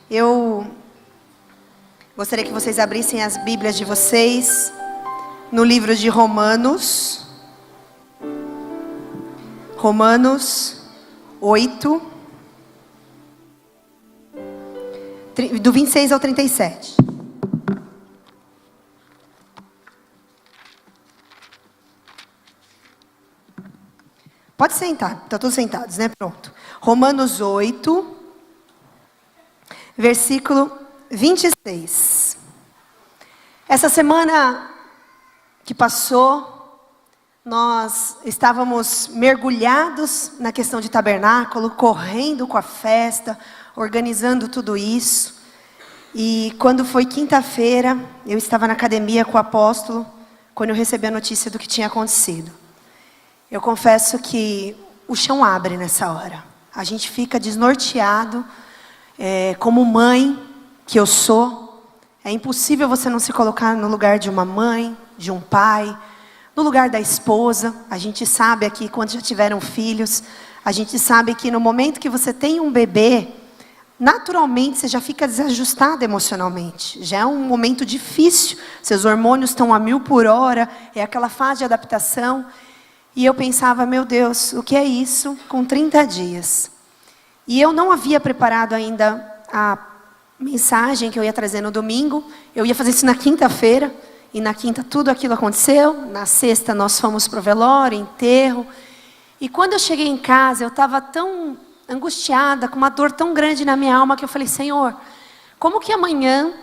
Eu gostaria que vocês abrissem as Bíblias de vocês no livro de Romanos. Romanos 8, do 26 ao 37. Pode sentar, estão todos sentados, né? Pronto. Romanos 8, versículo 26. Essa semana que passou, nós estávamos mergulhados na questão de tabernáculo, correndo com a festa, organizando tudo isso. E quando foi quinta-feira, eu estava na academia com o apóstolo, quando eu recebi a notícia do que tinha acontecido. Eu confesso que o chão abre nessa hora. A gente fica desnorteado, como mãe que eu sou. É impossível você não se colocar no lugar de uma mãe, de um pai, no lugar da esposa. A gente sabe aqui, quando já tiveram filhos, a gente sabe que no momento que você tem um bebê, naturalmente você já fica desajustado emocionalmente. Já é um momento difícil, seus hormônios estão a 1000 por hora, é aquela fase de adaptação. E eu pensava, meu Deus, o que é isso com 30 dias? E eu não havia preparado ainda a mensagem que eu ia trazer no domingo. Eu ia fazer isso na quinta-feira. E na quinta tudo aquilo aconteceu. Na sexta nós fomos para o velório, enterro. E quando eu cheguei em casa, eu estava tão angustiada, com uma dor tão grande na minha alma, que eu falei, Senhor, como que amanhã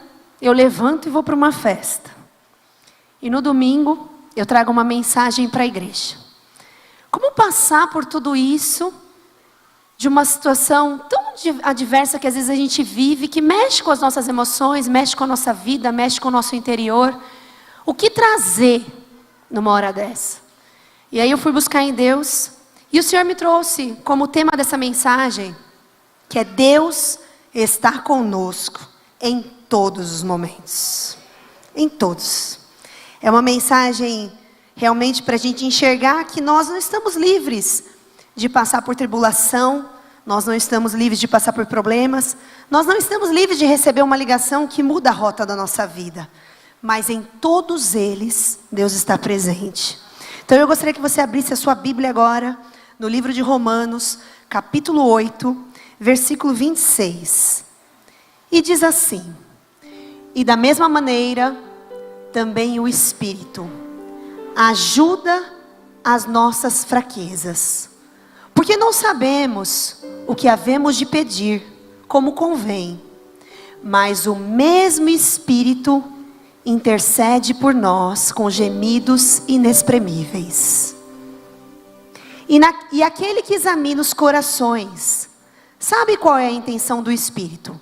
eu levanto e vou para uma festa? E no domingo eu trago uma mensagem para a igreja. Como passar por tudo isso, de uma situação tão adversa que às vezes a gente vive, que mexe com as nossas emoções, mexe com a nossa vida, mexe com o nosso interior. O que trazer numa hora dessa? E aí eu fui buscar em Deus, e o Senhor me trouxe como tema dessa mensagem, que é Deus está conosco em todos os momentos. Em todos. É uma mensagem realmente para a gente enxergar que nós não estamos livres de passar por tribulação, nós não estamos livres de passar por problemas, nós não estamos livres de receber uma ligação que muda a rota da nossa vida. Mas em todos eles, Deus está presente. Então eu gostaria que você abrisse a sua Bíblia agora, no livro de Romanos, capítulo 8, versículo 26. E diz assim: e da mesma maneira, também o Espírito ajuda as nossas fraquezas, porque não sabemos o que havemos de pedir como convém, mas o mesmo Espírito intercede por nós com gemidos inexprimíveis. E aquele que examina os corações sabe qual é a intenção do Espírito,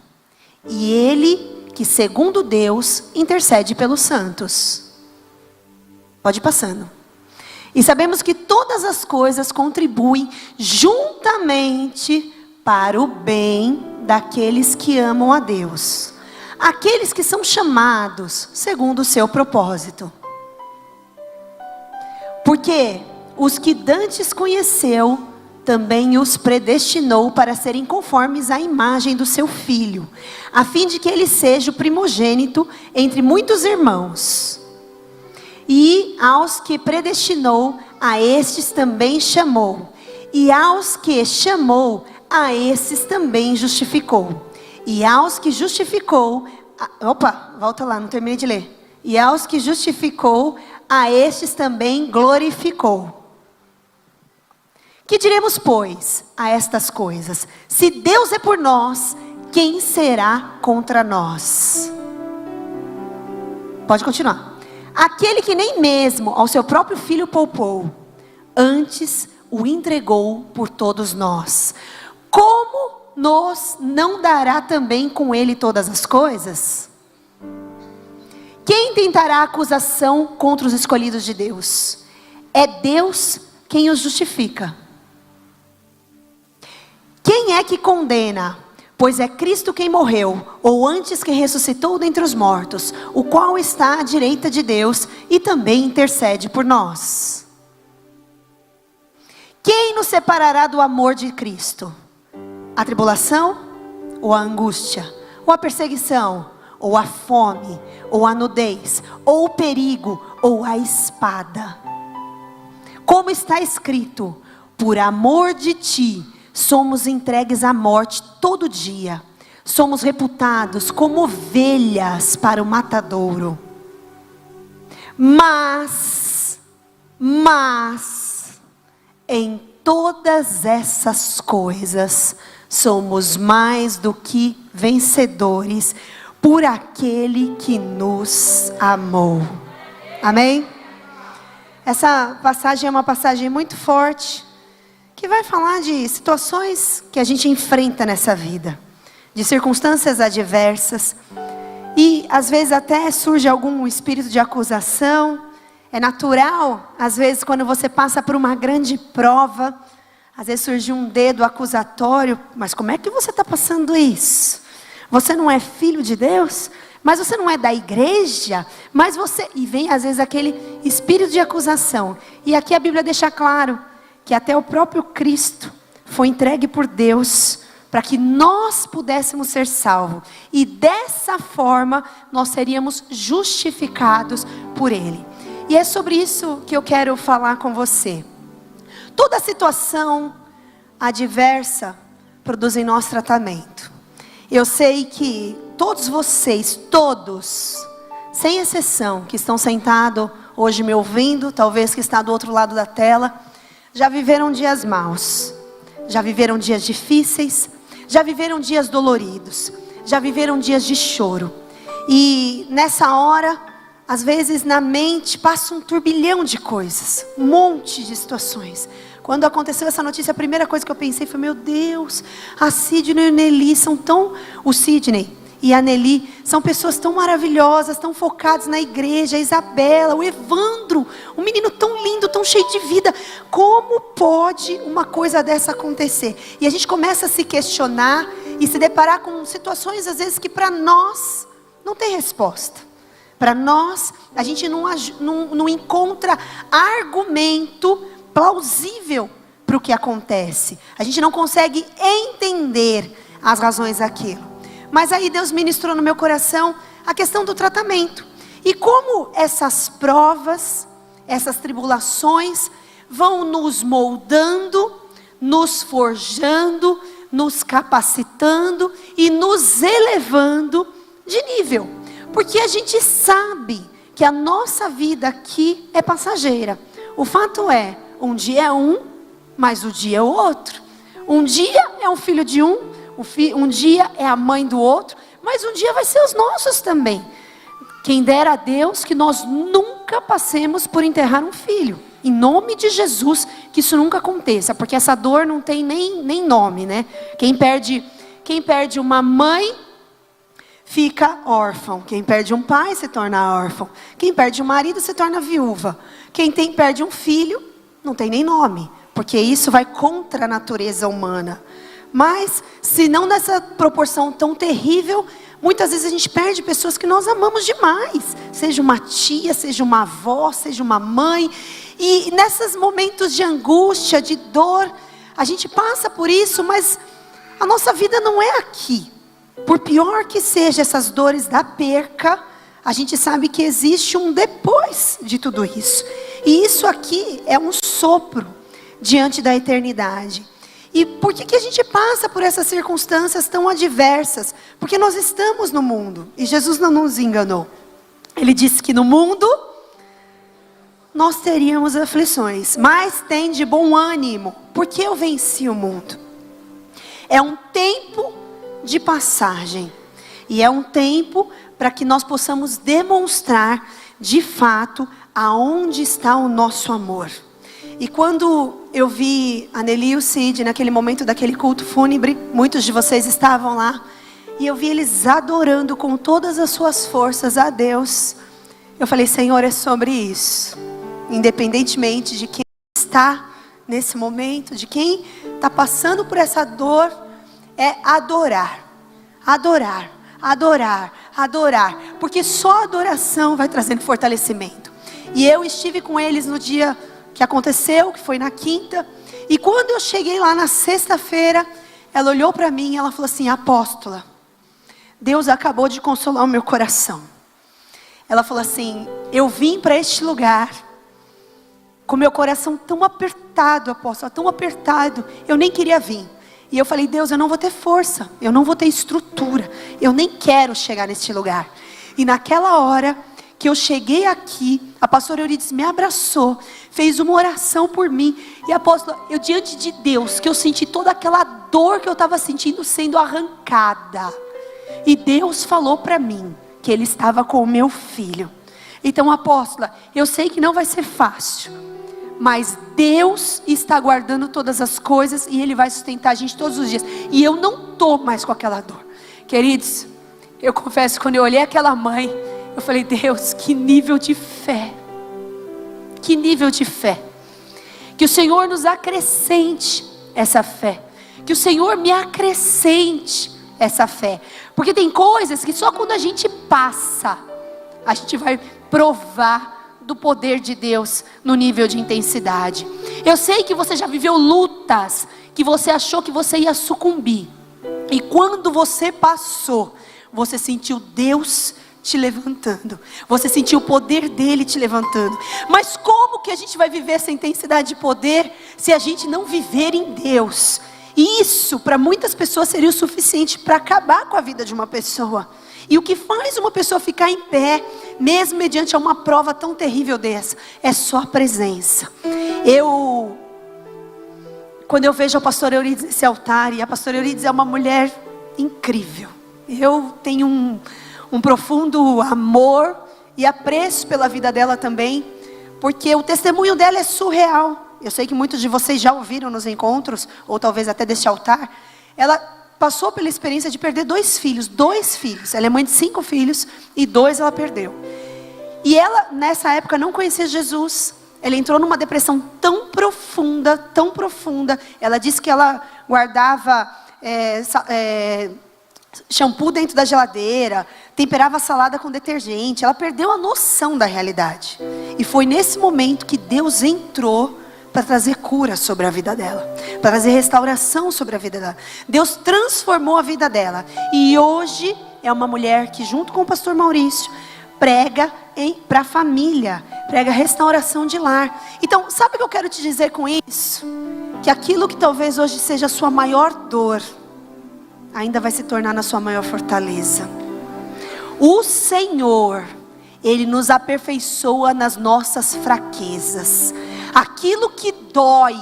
e ele que segundo Deus intercede pelos santos. Pode ir passando. E sabemos que todas as coisas contribuem juntamente para o bem daqueles que amam a Deus, aqueles que são chamados segundo o seu propósito. Porque os que dantes conheceu, também os predestinou para serem conformes à imagem do seu Filho, a fim de que ele seja o primogênito entre muitos irmãos. E aos que predestinou, a estes também chamou. E aos que chamou, a esses também justificou. E aos que justificou... volta lá, não terminei de ler. E aos que justificou, a estes também glorificou. Que diremos, pois, a estas coisas? Se Deus é por nós, quem será contra nós? Pode continuar. Aquele que nem mesmo ao seu próprio Filho poupou, antes o entregou por todos nós, como nos não dará também com ele todas as coisas? Quem tentará acusação contra os escolhidos de Deus? É Deus quem os justifica. Quem é que condena? Pois é Cristo quem morreu, ou antes que ressuscitou dentre os mortos, o qual está à direita de Deus e também intercede por nós. Quem nos separará do amor de Cristo? A tribulação ou a angústia? ou a perseguição, ou a fome, ou a nudez, ou o perigo, ou a espada. Como está escrito: por amor de ti, somos entregues à morte todo dia. Somos reputados como ovelhas para o matadouro. Mas, em todas essas coisas, somos mais do que vencedores, por aquele que nos amou. Amém? Essa passagem é uma passagem muito forte, que vai falar de situações que a gente enfrenta nessa vida, de circunstâncias adversas, e às vezes até surge algum espírito de acusação. É natural, às vezes quando você passa por uma grande prova, às vezes surge um dedo acusatório: mas como é que você está passando isso? Você não é filho de Deus? Mas você não é da igreja? Mas você... E vem às vezes aquele espírito de acusação. E aqui a Bíblia deixa claro que até o próprio Cristo foi entregue por Deus para que nós pudéssemos ser salvos. E dessa forma nós seríamos justificados por Ele. E é sobre isso que eu quero falar com você. Toda situação adversa produz em nós tratamento. Eu sei que todos vocês, todos, sem exceção, que estão sentados hoje me ouvindo, talvez que está do outro lado da tela, já viveram dias maus, já viveram dias difíceis, já viveram dias doloridos, já viveram dias de choro. E nessa hora, às vezes na mente passa um turbilhão de coisas, um monte de situações. Quando aconteceu essa notícia, a primeira coisa que eu pensei foi: meu Deus, a Sidney e a Nelly são tão... O Sidney e a Nelly são pessoas tão maravilhosas, tão focadas na igreja. A Isabela, o Evandro, um menino tão lindo, tão cheio de vida. Como pode uma coisa dessa acontecer? E a gente começa a se questionar e se deparar com situações às vezes que para nós não tem resposta. Para nós, a gente não encontra argumento plausível para o que acontece. A gente não consegue entender as razões daquilo. Mas aí Deus ministrou no meu coração a questão do tratamento. E como essas provas, essas tribulações vão nos moldando, nos forjando, nos capacitando e nos elevando de nível. Porque a gente sabe que a nossa vida aqui é passageira. O fato é, um dia é um, mas o dia é o outro. Um dia é um filho de um dia é a mãe do outro, mas um dia vai ser os nossos também. Quem dera a Deus que nós nunca passemos por enterrar um filho. Em nome de Jesus, que isso nunca aconteça, porque essa dor não tem nem nome, né? Quem perde uma mãe fica órfão. Quem perde um pai se torna órfão. Quem perde um marido se torna viúva. Quem perde um filho não tem nem nome, porque isso vai contra a natureza humana. Mas, se não nessa proporção tão terrível, muitas vezes a gente perde pessoas que nós amamos demais. Seja uma tia, seja uma avó, seja uma mãe. E nesses momentos de angústia, de dor, a gente passa por isso, mas a nossa vida não é aqui. Por pior que sejam essas dores da perca, a gente sabe que existe um depois de tudo isso. E isso aqui é um sopro diante da eternidade. E por que a gente passa por essas circunstâncias tão adversas? Porque nós estamos no mundo. E Jesus não nos enganou. Ele disse que no mundo nós teríamos aflições. Mas tem de bom ânimo, porque eu venci o mundo. É um tempo de passagem. E é um tempo para que nós possamos demonstrar de fato aonde está o nosso amor. E quando eu vi a Nelly e o Cid naquele momento daquele culto fúnebre, muitos de vocês estavam lá, e eu vi eles adorando com todas as suas forças a Deus. Eu falei: Senhor, é sobre isso. Independentemente de quem está nesse momento, de quem está passando por essa dor, é adorar, adorar, adorar, adorar. Porque só a adoração vai trazendo fortalecimento. E eu estive com eles no dia que aconteceu, que foi na quinta. E quando eu cheguei lá na sexta-feira, ela olhou para mim e ela falou assim: apóstola, Deus acabou de consolar o meu coração. Ela falou assim: eu vim para este lugar com meu coração tão apertado, apóstola, tão apertado, eu nem queria vir. E eu falei: Deus, eu não vou ter força, eu não vou ter estrutura, eu nem quero chegar neste lugar. E naquela hora que eu cheguei aqui, a pastora Euridice me abraçou, fez uma oração por mim. E apóstola, eu diante de Deus, que eu senti toda aquela dor que eu estava sentindo sendo arrancada. E Deus falou para mim que Ele estava com o meu filho. Então, apóstola, eu sei que não vai ser fácil, mas Deus está guardando todas as coisas e Ele vai sustentar a gente todos os dias. E eu não estou mais com aquela dor. Queridos, eu confesso, quando eu olhei aquela mãe, eu falei: Deus, que nível de fé. Que nível de fé. Que o Senhor nos acrescente essa fé. Que o Senhor me acrescente essa fé. Porque tem coisas que só quando a gente passa, a gente vai provar do poder de Deus no nível de intensidade. Eu sei que você já viveu lutas que você achou que você ia sucumbir. E quando você passou, você sentiu Deus te levantando. Você sentiu o poder dele te levantando. Mas como que a gente vai viver essa intensidade de poder se a gente não viver em Deus? Isso para muitas pessoas seria o suficiente para acabar com a vida de uma pessoa. E o que faz uma pessoa ficar em pé, mesmo mediante uma prova tão terrível dessa, é só a presença. Quando eu vejo a pastora Euridice nesse altar, e a pastora Euridice é uma mulher incrível. Eu tenho um profundo amor e apreço pela vida dela também, porque o testemunho dela é surreal. Eu sei que muitos de vocês já ouviram nos encontros, ou talvez até deste altar. Ela passou pela experiência de perder 2 filhos. Ela é mãe de 5 filhos e 2 ela perdeu. E ela, nessa época, não conhecia Jesus. Ela entrou numa depressão tão profunda, tão profunda. Ela disse que ela guardava shampoo dentro da geladeira, temperava a salada com detergente. Ela perdeu a noção da realidade. E foi nesse momento que Deus entrou para trazer cura sobre a vida dela, para trazer restauração sobre a vida dela. Deus transformou a vida dela. E hoje é uma mulher que, junto com o pastor Maurício, prega para a família, prega restauração de lar. Então, sabe o que eu quero te dizer com isso? Que aquilo que talvez hoje seja a sua maior dor, ainda vai se tornar na sua maior fortaleza. O Senhor, Ele nos aperfeiçoa nas nossas fraquezas. Aquilo que dói,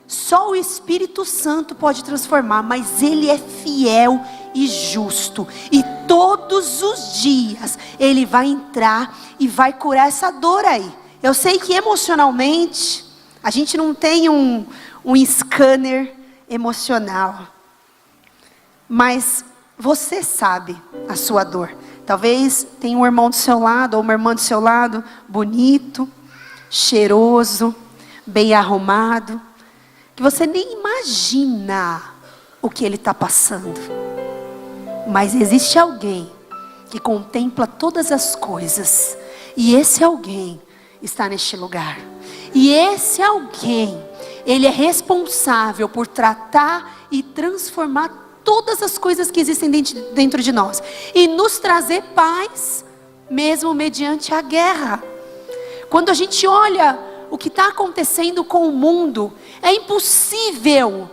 só o Espírito Santo pode transformar, mas Ele é fiel e justo. E todos os dias Ele vai entrar e vai curar essa dor aí. Eu sei que emocionalmente, a gente não tem um scanner emocional. Mas você sabe a sua dor. Talvez tenha um irmão do seu lado, ou uma irmã do seu lado, bonito, cheiroso, bem arrumado, que você nem imagina o que ele está passando. Mas existe alguém que contempla todas as coisas, e esse alguém está neste lugar. E esse alguém, ele é responsável por tratar e transformar todas as coisas que existem dentro de nós, e nos trazer paz, mesmo mediante a guerra. Quando a gente olha o que está acontecendo com o mundo, é impossível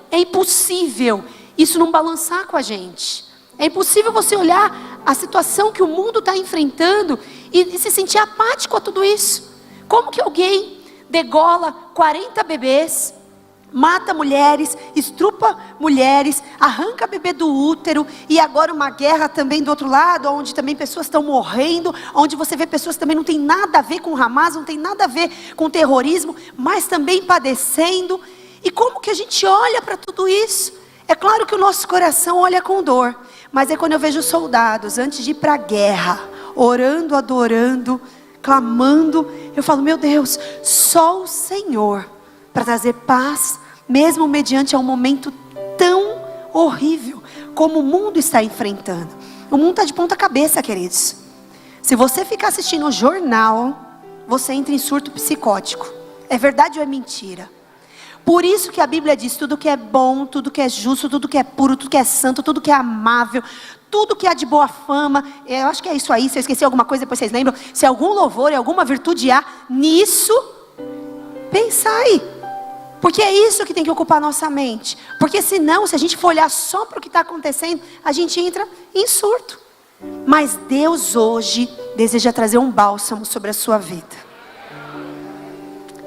isso não balançar com a gente. É impossível você olhar a situação que o mundo está enfrentando e se sentir apático a tudo isso. Como que alguém degola 40 bebês, mata mulheres, estrupa mulheres, arranca bebê do útero, e agora uma guerra também do outro lado, onde também pessoas estão morrendo, onde você vê pessoas que também não tem nada a ver com Hamas, não tem nada a ver com terrorismo, mas também padecendo. E como que a gente olha para tudo isso? É claro que o nosso coração olha com dor, mas é quando eu vejo soldados, antes de ir para a guerra, orando, adorando, clamando, eu falo: meu Deus, só o Senhor para trazer paz, mesmo mediante um momento tão horrível como o mundo está enfrentando. O mundo está de ponta cabeça, queridos. Se você ficar assistindo o jornal, você entra em surto psicótico. É verdade ou é mentira? Por isso que a Bíblia diz: tudo que é bom, tudo que é justo, tudo que é puro, tudo que é santo, tudo que é amável, tudo que há de boa fama, eu acho que é isso aí, se eu esqueci alguma coisa, depois vocês lembram, se algum louvor e alguma virtude há, nisso, pensai. Porque é isso que tem que ocupar a nossa mente. Porque senão, se a gente for olhar só para o que está acontecendo, a gente entra em surto. Mas Deus hoje deseja trazer um bálsamo sobre a sua vida.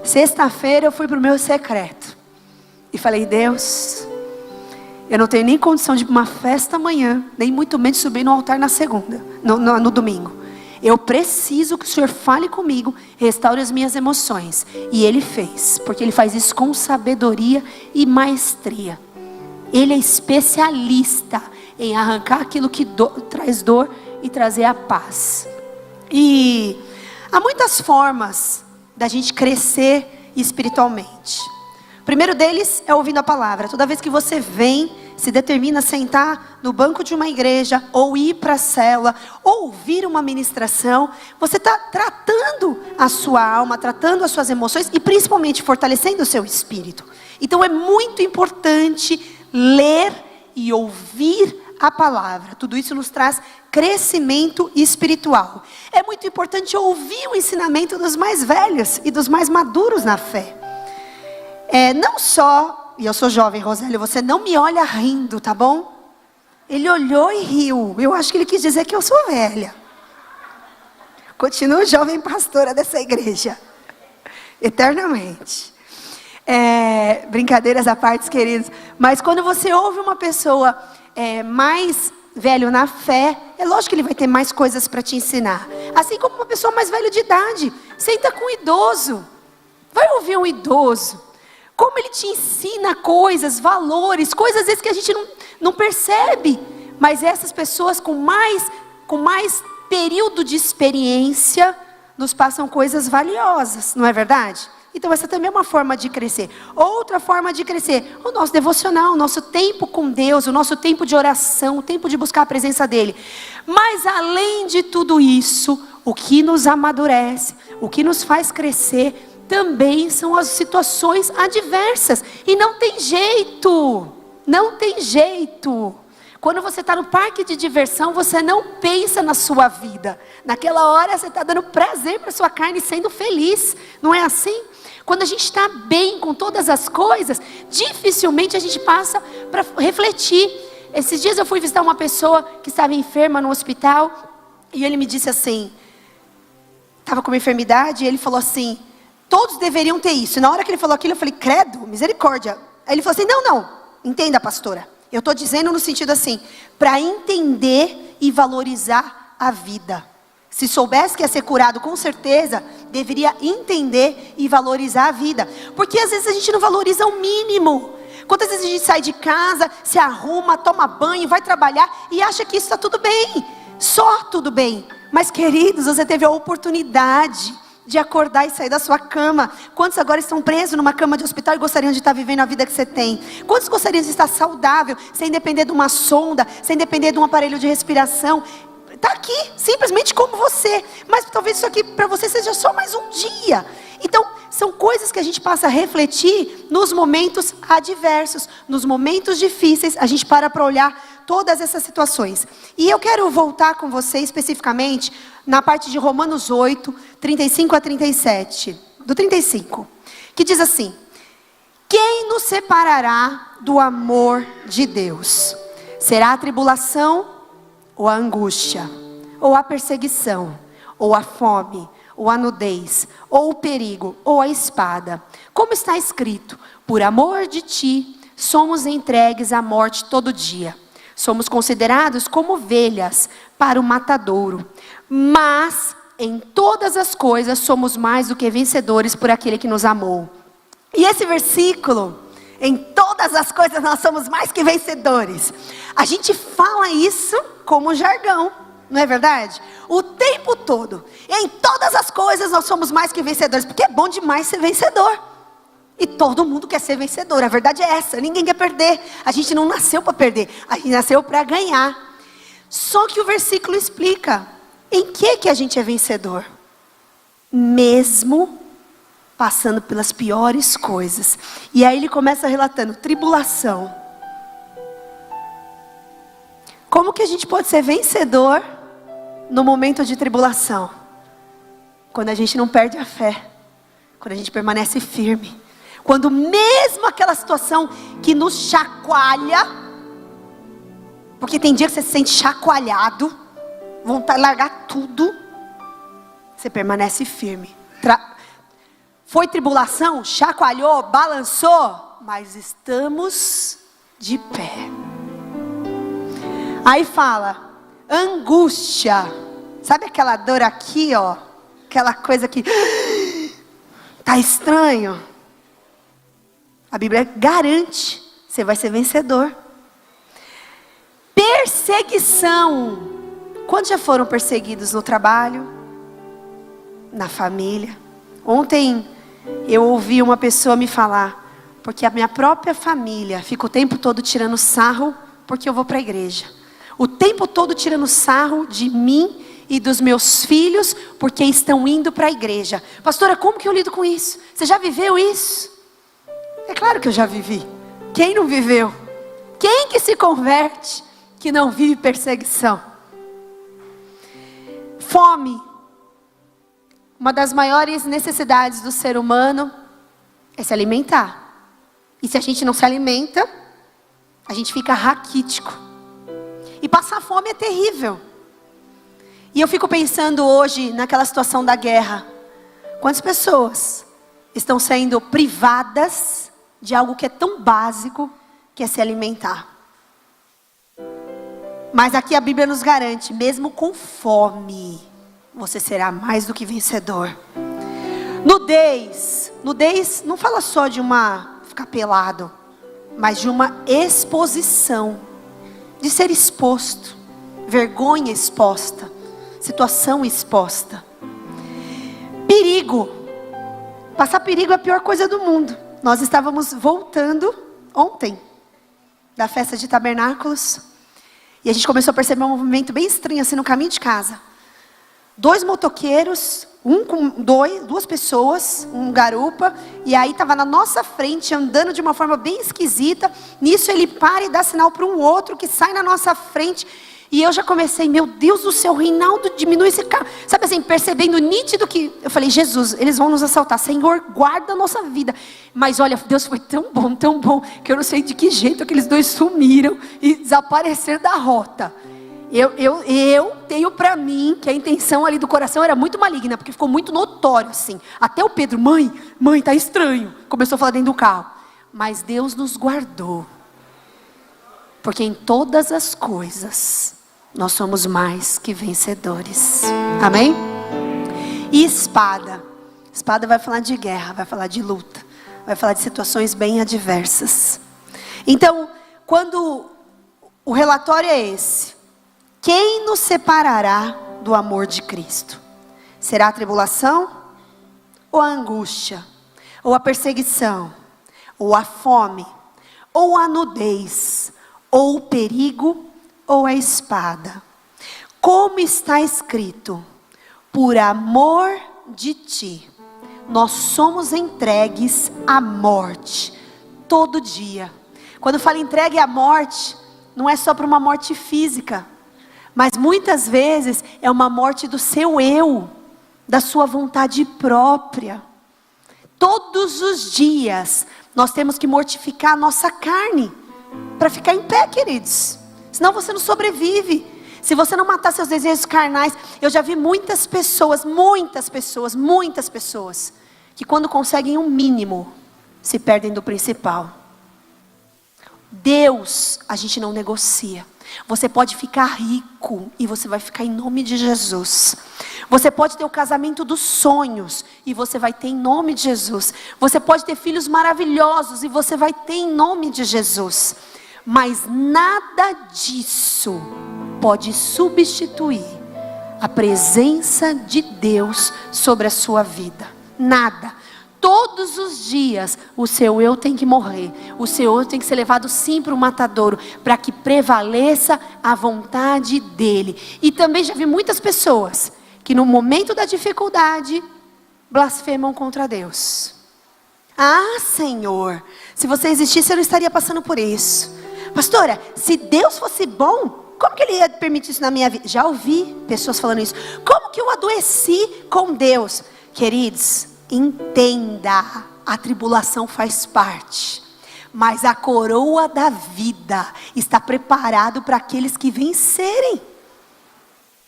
Sexta-feira eu fui para o meu secreto e falei: Deus, eu não tenho nem condição de ir para uma festa amanhã, nem muito menos subir no altar na segunda, no domingo. Eu preciso que o Senhor fale comigo, restaure as minhas emoções. E Ele fez, porque Ele faz isso com sabedoria e maestria. Ele é especialista em arrancar aquilo que traz dor e trazer a paz. E há muitas formas da gente crescer espiritualmente. O primeiro deles é ouvindo a palavra. Toda vez que você vem, se determina a sentar no banco de uma igreja, ou ir para a célula, ou ouvir uma ministração, você está tratando a sua alma, tratando as suas emoções e principalmente fortalecendo o seu espírito. Então é muito importante ler e ouvir a palavra. Tudo isso nos traz crescimento espiritual. É muito importante ouvir o ensinamento dos mais velhos e dos mais maduros na fé. Não só, e eu sou jovem, Rosélio, você não me olha rindo, tá bom? Ele olhou e riu. Eu acho que ele quis dizer que eu sou velha. Continuo jovem pastora dessa igreja, eternamente. Brincadeiras à parte, queridos. Mas quando você ouve uma pessoa mais velho na fé, é lógico que ele vai ter mais coisas para te ensinar. Assim como uma pessoa mais velha de idade. Senta com um idoso. Vai ouvir um idoso. Como ele te ensina coisas, valores, coisas às vezes que a gente não percebe. Mas essas pessoas com mais período de experiência nos passam coisas valiosas, não é verdade? Então essa também é uma forma de crescer. Outra forma de crescer, o nosso devocional, o nosso tempo com Deus, o nosso tempo de oração, o tempo de buscar a presença dEle. Mas além de tudo isso, o que nos amadurece, o que nos faz crescer, também são as situações adversas. E não tem jeito. Não tem jeito. Quando você está no parque de diversão, você não pensa na sua vida. Naquela hora você está dando prazer para a sua carne, sendo feliz. Não é assim? Quando a gente está bem com todas as coisas, dificilmente a gente passa para refletir. Esses dias eu fui visitar uma pessoa que estava enferma no hospital. E ele me disse assim, estava com uma enfermidade, e ele falou assim: todos deveriam ter isso. E na hora que ele falou aquilo, eu falei: credo, misericórdia. Aí ele falou assim: não, entenda, pastora. Eu estou dizendo no sentido assim, para entender e valorizar a vida. Se soubesse que ia ser curado, com certeza, deveria entender e valorizar a vida. Porque às vezes a gente não valoriza o mínimo. Quantas vezes a gente sai de casa, se arruma, toma banho, vai trabalhar e acha que isso está tudo bem. Só tudo bem. Mas queridos, você teve a oportunidade de acordar e sair da sua cama. Quantos agora estão presos numa cama de hospital e gostariam de estar vivendo a vida que você tem? Quantos gostariam de estar saudável, sem depender de uma sonda, sem depender de um aparelho de respiração? Está aqui, simplesmente como você. Mas talvez isso aqui para você seja só mais um dia. Então, são coisas que a gente passa a refletir nos momentos adversos, nos momentos difíceis. A gente para olhar todas essas situações. E eu quero voltar com você especificamente na parte de Romanos 8, 35 a 37. Do 35. Que diz assim: quem nos separará do amor de Deus? Será a tribulação, ou a angústia, ou a perseguição, ou a fome, ou a nudez, ou o perigo, ou a espada? Como está escrito: por amor de ti, somos entregues à morte todo dia. Somos considerados como ovelhas para o matadouro. Mas em todas as coisas somos mais do que vencedores por aquele que nos amou. E esse versículo, em todas as coisas nós somos mais que vencedores. A gente fala isso como jargão, não é verdade? O tempo todo. Em todas as coisas nós somos mais que vencedores, porque é bom demais ser vencedor. E todo mundo quer ser vencedor, a verdade é essa, ninguém quer perder. A gente não nasceu para perder, a gente nasceu para ganhar. Só que o versículo explica em que a gente é vencedor. Mesmo passando pelas piores coisas. E aí ele começa relatando tribulação. Como que a gente pode ser vencedor no momento de tribulação? Quando a gente não perde a fé, quando a gente permanece firme, quando mesmo aquela situação que nos chacoalha, porque tem dia que você se sente chacoalhado, vontade de largar tudo, você permanece firme. Foi tribulação, chacoalhou, balançou, mas estamos de pé. Aí fala, angústia, sabe aquela dor aqui, ó, aquela coisa que tá estranho? A Bíblia garante, você vai ser vencedor. Perseguição. Quantos já foram perseguidos no trabalho? Na família? Ontem eu ouvi uma pessoa me falar, porque a minha própria família fica o tempo todo tirando sarro, porque eu vou para a igreja. O tempo todo tirando sarro de mim e dos meus filhos, porque estão indo para a igreja. Pastora, como que eu lido com isso? Você já viveu isso? É claro que eu já vivi. Quem não viveu? Quem que se converte que não vive perseguição? Fome. Uma das maiores necessidades do ser humano é se alimentar. E se a gente não se alimenta, a gente fica raquítico. E passar fome é terrível. E eu fico pensando hoje naquela situação da guerra. Quantas pessoas estão sendo privadas de algo que é tão básico, que é se alimentar? Mas aqui a Bíblia nos garante, mesmo com fome, você será mais do que vencedor. Nudez. Nudez não fala só de ficar pelado, mas de uma exposição, de ser exposto, vergonha exposta, situação exposta. Perigo. Passar perigo é a pior coisa do mundo. Nós estávamos voltando ontem da festa de tabernáculos e a gente começou a perceber um movimento bem estranho assim no caminho de casa. 2 motoqueiros, com duas pessoas, um garupa, e aí estava na nossa frente, andando de uma forma bem esquisita. Nisso ele para e dá sinal para um outro que sai na nossa frente. E eu já comecei, meu Deus do céu, Reinaldo, diminui esse carro. Sabe assim, percebendo nítido que... Eu falei, Jesus, eles vão nos assaltar. Senhor, guarda a nossa vida. Mas olha, Deus foi tão bom, que eu não sei de que jeito aqueles 2 sumiram e desapareceram da rota. Eu tenho para mim que a intenção ali do coração era muito maligna, porque ficou muito notório assim. Até o Pedro, mãe, tá estranho. Começou a falar dentro do carro. Mas Deus nos guardou. Porque em todas as coisas, nós somos mais que vencedores. Amém? E espada. Espada vai falar de guerra, vai falar de luta. Vai falar de situações bem adversas. Então, quando o relatório é esse: quem nos separará do amor de Cristo? Será a tribulação? Ou a angústia? Ou a perseguição? Ou a fome? Ou a nudez? Ou o perigo? Ou a espada? Como está escrito: por amor de ti, nós somos entregues à morte, todo dia. Quando fala entregue à morte, não é só para uma morte física, mas muitas vezes é uma morte do seu eu, da sua vontade própria. Todos os dias nós temos que mortificar a nossa carne para ficar em pé, queridos. Senão você não sobrevive. Se você não matar seus desejos carnais. Eu já vi muitas pessoas, que quando conseguem um mínimo, se perdem do principal. Deus, a gente não negocia. Você pode ficar rico e você vai ficar em nome de Jesus. Você pode ter o casamento dos sonhos e você vai ter em nome de Jesus. Você pode ter filhos maravilhosos e você vai ter em nome de Jesus. Mas nada disso pode substituir a presença de Deus sobre a sua vida. Nada. Todos os dias o seu eu tem que morrer. O seu eu tem que ser levado sim para o matadouro, para que prevaleça a vontade dele. E também já vi muitas pessoas que no momento da dificuldade blasfemam contra Deus. Ah, Senhor, se você existisse eu não estaria passando por isso. Pastora, se Deus fosse bom, Como que ele ia permitir isso na minha vida? Já ouvi pessoas falando isso. Como que eu adoeci com Deus? Queridos, entenda, a tribulação faz parte, mas a coroa da vida está preparado para aqueles que vencerem.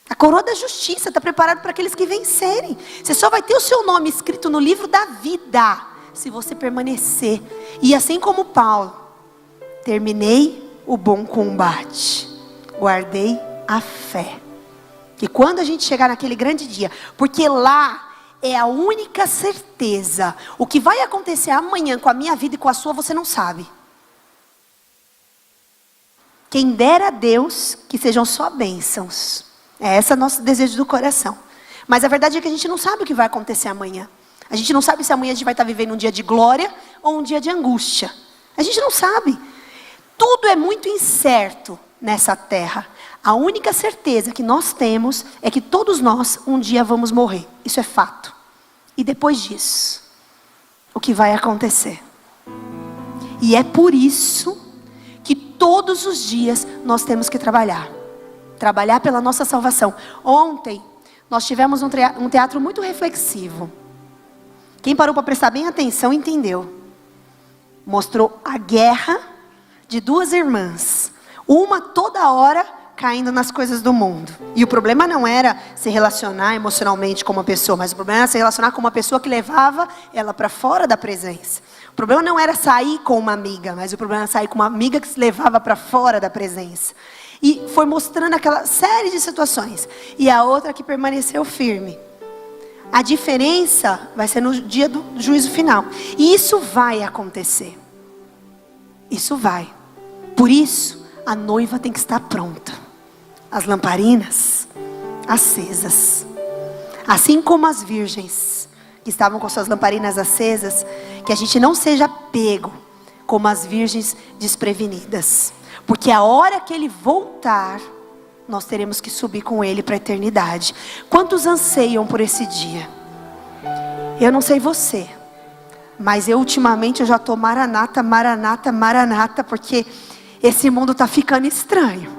A coroa da justiça está preparada para aqueles que vencerem. Você só vai ter o seu nome escrito no livro da vida se você permanecer. E assim como Paulo, terminei o bom combate, guardei a fé. E quando a gente chegar naquele grande dia, porque lá é a única certeza, o que vai acontecer amanhã com a minha vida e com a sua, você não sabe. Quem dera a Deus que sejam só bênçãos. É esse o nosso desejo do coração. Mas a verdade é que a gente não sabe o que vai acontecer amanhã. A gente não sabe se amanhã a gente vai estar vivendo um dia de glória ou um dia de angústia. A gente não sabe. Tudo é muito incerto nessa terra. A única certeza que nós temos é que todos nós um dia vamos morrer. Isso é fato. E depois disso, o que vai acontecer? E é por isso que todos os dias nós temos que trabalhar. Trabalhar pela nossa salvação. Ontem, nós tivemos um teatro muito reflexivo. Quem parou para prestar bem atenção entendeu. Mostrou a guerra de duas irmãs. Uma toda hora caindo nas coisas do mundo. E o problema não era se relacionar emocionalmente com uma pessoa, mas o problema era se relacionar com uma pessoa que levava ela para fora da presença. O problema não era sair com uma amiga, mas o problema era sair com uma amiga que se levava para fora da presença. E foi mostrando aquela série de situações. E a outra que permaneceu firme. A diferença vai ser no dia do juízo final. E isso vai acontecer. Isso vai. Por isso, a noiva tem que estar pronta. As lamparinas acesas. Assim como as virgens que estavam com suas lamparinas acesas. Que a gente não seja pego como as virgens desprevenidas. Porque a hora que ele voltar, nós teremos que subir com ele para a eternidade. Quantos anseiam por esse dia? Eu não sei você, mas ultimamente eu já estou maranata, maranata, maranata, porque esse mundo está ficando estranho.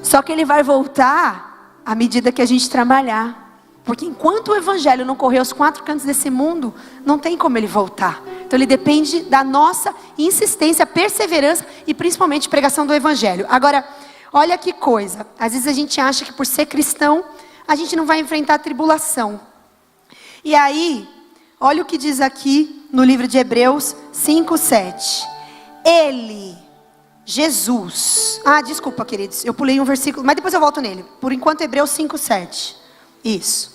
Só que ele vai voltar à medida que a gente trabalhar. Porque enquanto o evangelho não correr aos quatro cantos desse mundo, não tem como ele voltar. Então ele depende da nossa insistência, perseverança e principalmente pregação do evangelho. Agora, olha que coisa. Às vezes a gente acha que por ser cristão, a gente não vai enfrentar a tribulação. E aí, olha o que diz aqui no livro de Hebreus 5:7. Ele, Jesus. Desculpa, queridos, eu pulei um versículo, mas depois eu volto nele. Por enquanto, Hebreus 5:7. Isso.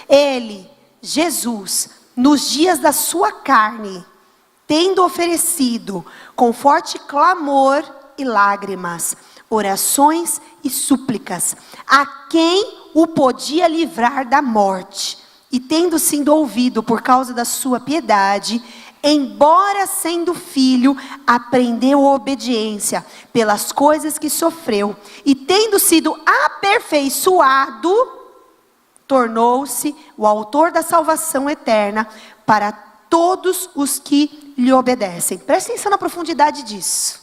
Ele, Jesus, nos dias da sua carne, tendo oferecido com forte clamor e lágrimas, orações e súplicas, a quem o podia livrar da morte, e tendo sido ouvido por causa da sua piedade, embora sendo filho, aprendeu a obediência pelas coisas que sofreu, e tendo sido aperfeiçoado, tornou-se o autor da salvação eterna para todos os que lhe obedecem. Presta atenção na profundidade disso.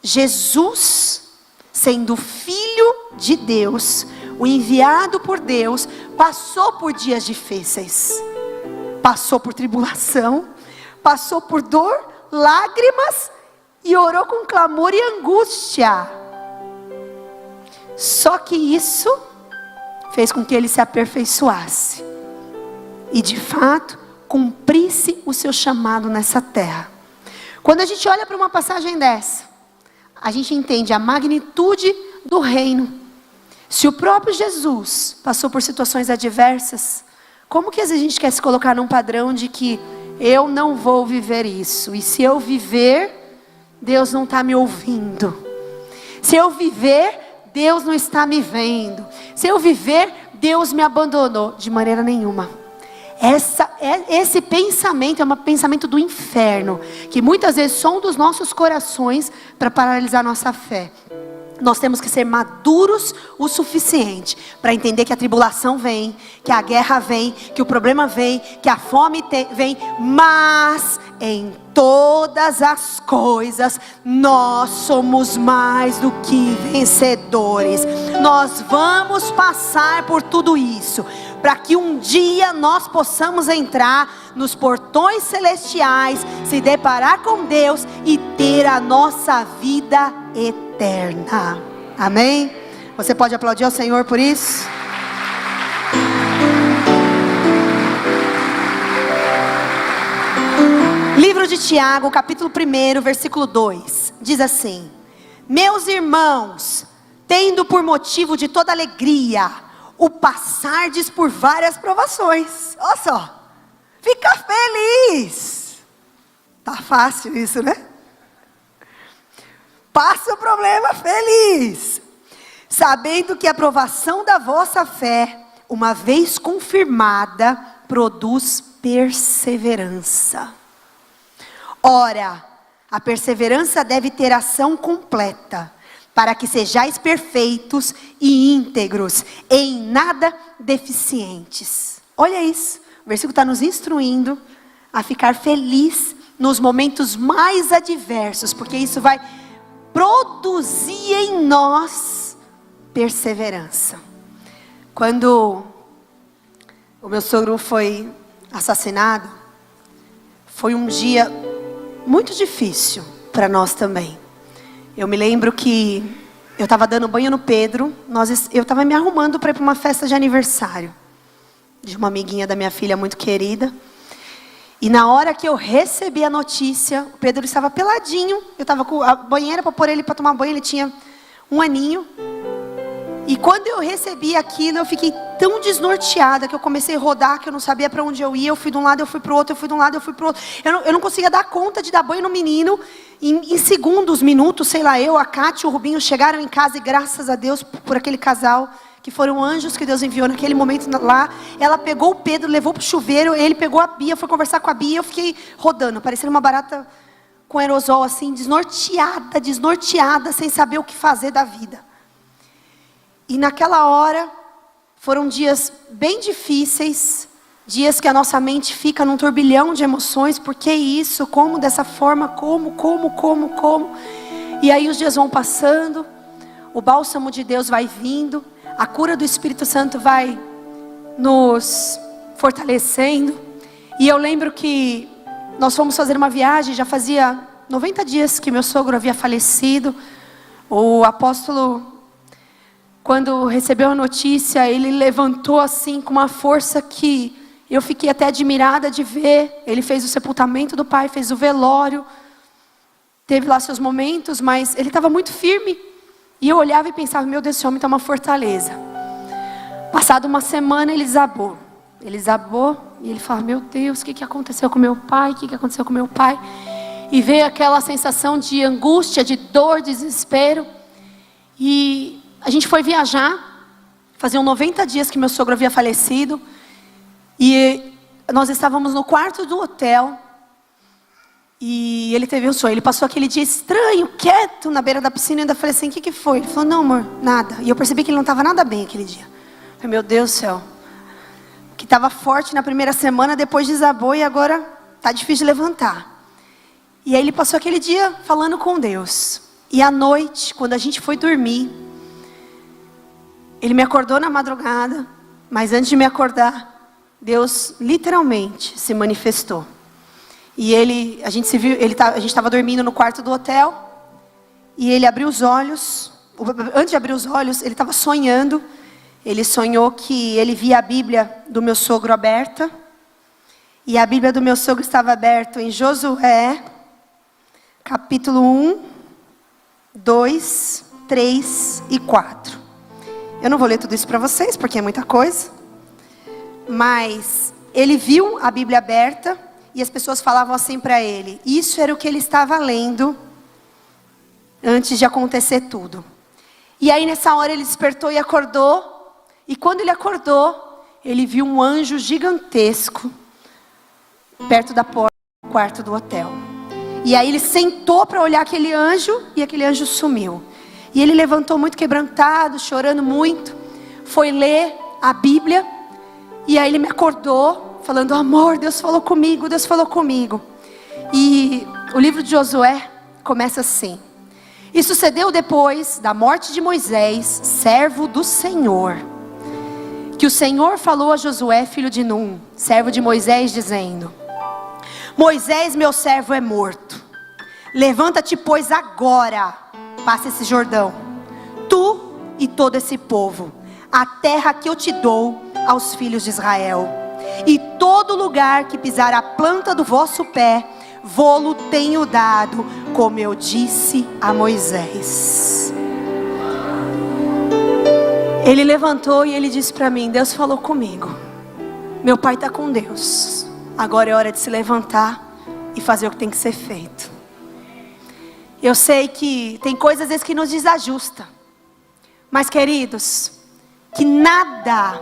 Jesus, sendo filho de Deus, o enviado por Deus, passou por dias difíceis. Passou por tribulação, passou por dor, lágrimas e orou com clamor e angústia. Só que isso fez com que ele se aperfeiçoasse e de fato cumprisse o seu chamado nessa terra. Quando a gente olha para uma passagem dessa, a gente entende a magnitude do reino. Se o próprio Jesus passou por situações adversas, como que às vezes a gente quer se colocar num padrão de que eu não vou viver isso, e se eu viver, Deus não está me ouvindo, se eu viver, Deus não está me vendo, se eu viver, Deus me abandonou? De maneira nenhuma. Esse pensamento é um pensamento do inferno, que muitas vezes sonda os nossos corações para paralisar nossa fé. Nós temos que ser maduros o suficiente para entender que a tribulação vem, que a guerra vem, que o problema vem, que a fome vem, mas em todas as coisas nós somos mais do que vencedores. Nós vamos passar por tudo isso, para que um dia nós possamos entrar nos portões celestiais, se deparar com Deus e ter a nossa vida eterna. Amém? Você pode aplaudir ao Senhor por isso? Livro de Tiago, capítulo 1, versículo 2, diz assim: meus irmãos, tendo por motivo de toda alegria o passardes por várias provações. Olha só, fica feliz. Tá fácil isso, né? Passa o problema feliz, sabendo que a provação da vossa fé, uma vez confirmada, produz perseverança. Ora, a perseverança deve ter ação completa, para que sejais perfeitos e íntegros, em nada deficientes. Olha isso, o versículo está nos instruindo a ficar feliz nos momentos mais adversos, porque isso vai produzir em nós perseverança. Quando o meu sogro foi assassinado, foi um dia muito difícil para nós também. Eu me lembro que eu estava dando banho no Pedro, eu estava me arrumando para ir para uma festa de aniversário de uma amiguinha da minha filha muito querida. E na hora que eu recebi a notícia, o Pedro estava peladinho, eu estava com a banheira para pôr ele para tomar banho, ele tinha 1 aninho. E quando eu recebi aquilo, eu fiquei tão desnorteada que eu comecei a rodar, que eu não sabia para onde eu ia. Eu fui de um lado, eu fui para o outro, eu fui de um lado, eu fui para o outro. Eu não conseguia dar conta de dar banho no menino. Em segundos, minutos, sei lá, a Cátia e o Rubinho chegaram em casa, e graças a Deus por aquele casal, que foram anjos que Deus enviou naquele momento lá. Ela pegou o Pedro, levou para o chuveiro, ele pegou a Bia, foi conversar com a Bia, eu fiquei rodando, parecendo uma barata com aerosol assim, desnorteada, sem saber o que fazer da vida. E naquela hora, foram dias bem difíceis, dias que a nossa mente fica num turbilhão de emoções. Por que isso? Como dessa forma? Como? E aí os dias vão passando, o bálsamo de Deus vai vindo, a cura do Espírito Santo vai nos fortalecendo. E eu lembro que nós fomos fazer uma viagem, já fazia 90 dias que meu sogro havia falecido. O apóstolo, quando recebeu a notícia, ele levantou assim com uma força que eu fiquei até admirada de ver. Ele fez o sepultamento do pai, fez o velório, teve lá seus momentos, mas ele estava muito firme. E eu olhava e pensava, meu Deus, esse homem está uma fortaleza. Passada uma semana, ele desabou. E ele falava, meu Deus, o que aconteceu com meu pai? E veio aquela sensação de angústia, de dor, desespero. E a gente foi viajar, faziam 90 dias que meu sogro havia falecido, e nós estávamos no quarto do hotel, e ele teve um sonho. Ele passou aquele dia estranho, quieto, na beira da piscina, e eu ainda falei assim, o que foi? Ele falou, não amor, nada. E eu percebi que ele não estava nada bem aquele dia. Eu falei, meu Deus do céu, que estava forte na primeira semana, depois desabou, e agora está difícil de levantar. E aí ele passou aquele dia falando com Deus, e à noite, quando a gente foi dormir, ele me acordou na madrugada, mas antes de me acordar, Deus literalmente se manifestou. E a gente estava dormindo no quarto do hotel, e ele abriu os olhos. Antes de abrir os olhos, ele estava sonhando. Ele sonhou que ele via a Bíblia do meu sogro aberta, e a Bíblia do meu sogro estava aberta em Josué, capítulo 1, 2, 3 e 4. Eu não vou ler tudo isso para vocês, porque é muita coisa. Mas ele viu a Bíblia aberta, e as pessoas falavam assim para ele. Isso era o que ele estava lendo, antes de acontecer tudo. E aí nessa hora ele despertou e acordou. E quando ele acordou, ele viu um anjo gigantesco, perto da porta do quarto do hotel. E aí ele sentou para olhar aquele anjo, e aquele anjo sumiu. E ele levantou muito quebrantado, chorando muito. Foi ler a Bíblia. E aí ele me acordou, falando, amor, Deus falou comigo. E o livro de Josué começa assim: e sucedeu depois da morte de Moisés, servo do Senhor, que o Senhor falou a Josué, filho de Num, servo de Moisés, dizendo: Moisés, meu servo, é morto. Levanta-te, pois, agora, passa esse Jordão, tu e todo esse povo, a terra que eu te dou aos filhos de Israel. E todo lugar que pisar a planta do vosso pé, vô-lo tenho dado, como eu disse a Moisés. Ele levantou e ele disse para mim: Deus falou comigo, meu pai está com Deus, agora é hora de se levantar e fazer o que tem que ser feito. Eu sei que tem coisas às vezes que nos desajusta, mas queridos, que nada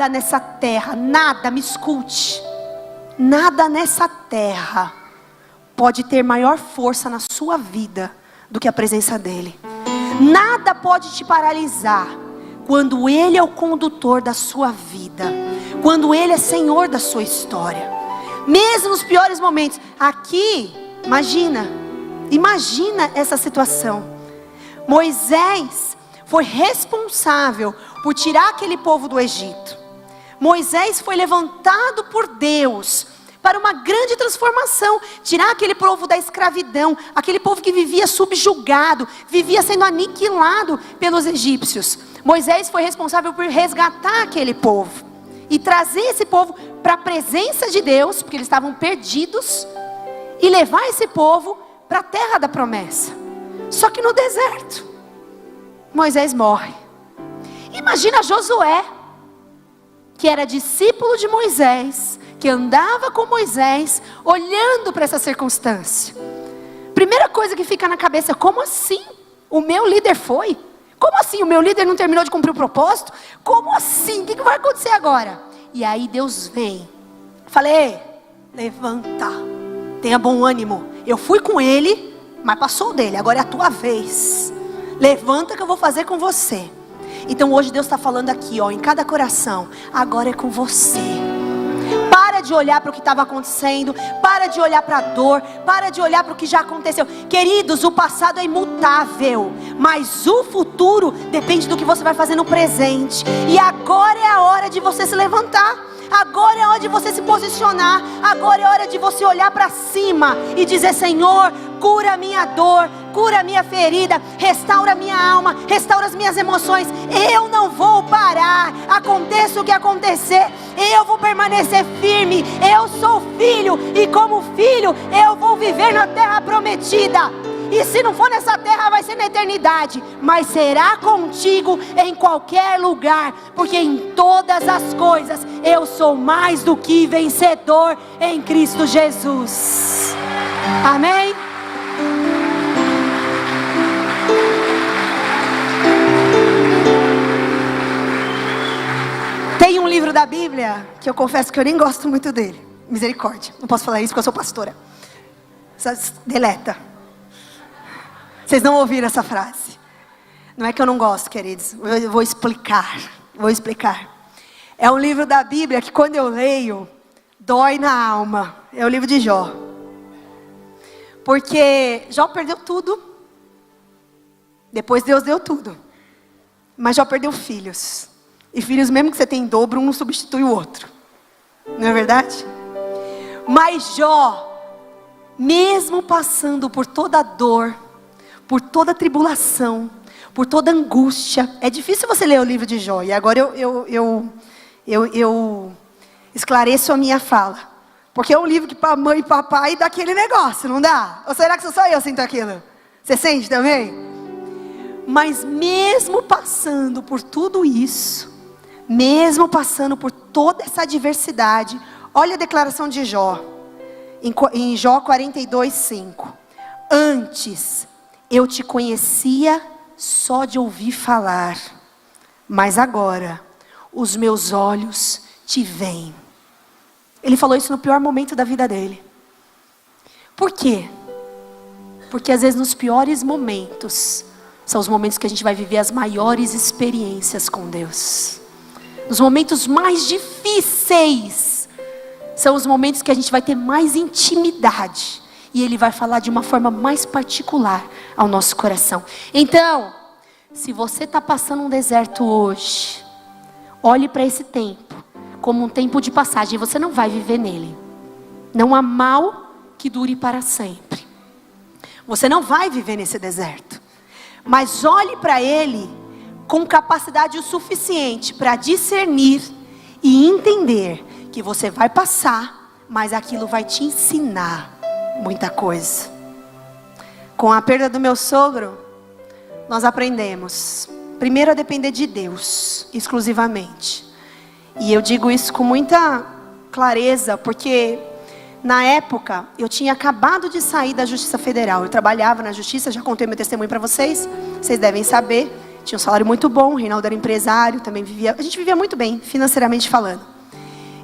nessa terra, nada, me escute, nada nessa terra pode ter maior força na sua vida do que a presença dEle. Nada pode te paralisar quando Ele é o condutor da sua vida, quando Ele é Senhor da sua história. Mesmo nos piores momentos, aqui, imagina essa situação. Moisés foi responsável por tirar aquele povo do Egito. Moisés foi levantado por Deus para uma grande transformação, tirar aquele povo da escravidão, aquele povo que vivia subjugado, vivia sendo aniquilado pelos egípcios. Moisés foi responsável por resgatar aquele povo e trazer esse povo para a presença de Deus, porque eles estavam perdidos, e levar esse povo para a terra da promessa. Só que no deserto, Moisés morre. Imagina Josué, que era discípulo de Moisés, que andava com Moisés, olhando para essa circunstância. Primeira coisa que fica na cabeça: como assim? O meu líder foi? Como assim? O meu líder não terminou de cumprir o propósito? Como assim? O que vai acontecer agora? E aí Deus vem. Falei: levanta, tenha bom ânimo. Eu fui com ele, mas passou dele, agora é a tua vez. Levanta que eu vou fazer com você. Então hoje Deus está falando aqui, em cada coração: agora é com você. Para de olhar para o que estava acontecendo, para de olhar para a dor, para de olhar para o que já aconteceu. Queridos, o passado é imutável, mas o futuro depende do que você vai fazer no presente. E agora é a hora de você se levantar. Agora é a hora de você se posicionar. Agora é a hora de você olhar para cima e dizer: Senhor, cura a minha dor, cura a minha ferida, restaura a minha alma, restaura as minhas emoções. Eu não vou parar, aconteça o que acontecer, eu vou permanecer firme. Eu sou filho, e como filho eu vou viver na terra prometida. E se não for nessa terra, vai ser na eternidade, mas será contigo em qualquer lugar, porque em todas as coisas eu sou mais do que vencedor em Cristo Jesus. Amém? Tem um livro da Bíblia que eu confesso que eu nem gosto muito dele. Misericórdia, não posso falar isso porque eu sou pastora. Deleta. Vocês não ouviram essa frase. Não é que eu não gosto, queridos. Eu vou explicar. É um livro da Bíblia que quando eu leio, dói na alma. É o livro de Jó. Porque Jó perdeu tudo. Depois Deus deu tudo. Mas Jó perdeu filhos. E filhos, mesmo que você tem em dobro, um não substitui o outro. Não é verdade? Mas Jó, mesmo passando por toda a dor, por toda a tribulação, por toda a angústia. É difícil você ler o livro de Jó. E agora eu esclareço a minha fala. Porque é um livro que para mãe e papai dá aquele negócio, não dá? Ou será que só eu sinto aquilo? Você sente também? Mas mesmo passando por tudo isso, mesmo passando por toda essa adversidade, olha a declaração de Jó. Em Jó 42:5. Antes eu te conhecia só de ouvir falar, mas agora os meus olhos te veem. Ele falou isso no pior momento da vida dele. Por quê? Porque às vezes nos piores momentos são os momentos que a gente vai viver as maiores experiências com Deus. Nos momentos mais difíceis são os momentos que a gente vai ter mais intimidade. E Ele vai falar de uma forma mais particular ao nosso coração. Então, se você está passando um deserto hoje, olhe para esse tempo como um tempo de passagem. Você não vai viver nele. Não há mal que dure para sempre. Você não vai viver nesse deserto. Mas olhe para ele com capacidade o suficiente para discernir e entender que você vai passar, mas aquilo vai te ensinar muita coisa. Com a perda do meu sogro, nós aprendemos, primeiro, a depender de Deus, exclusivamente. E eu digo isso com muita clareza, porque na época eu tinha acabado de sair da Justiça Federal. Eu trabalhava na Justiça, já contei meu testemunho para vocês, vocês devem saber. Tinha um salário muito bom, o Reinaldo era empresário, também vivia, a gente vivia muito bem, financeiramente falando.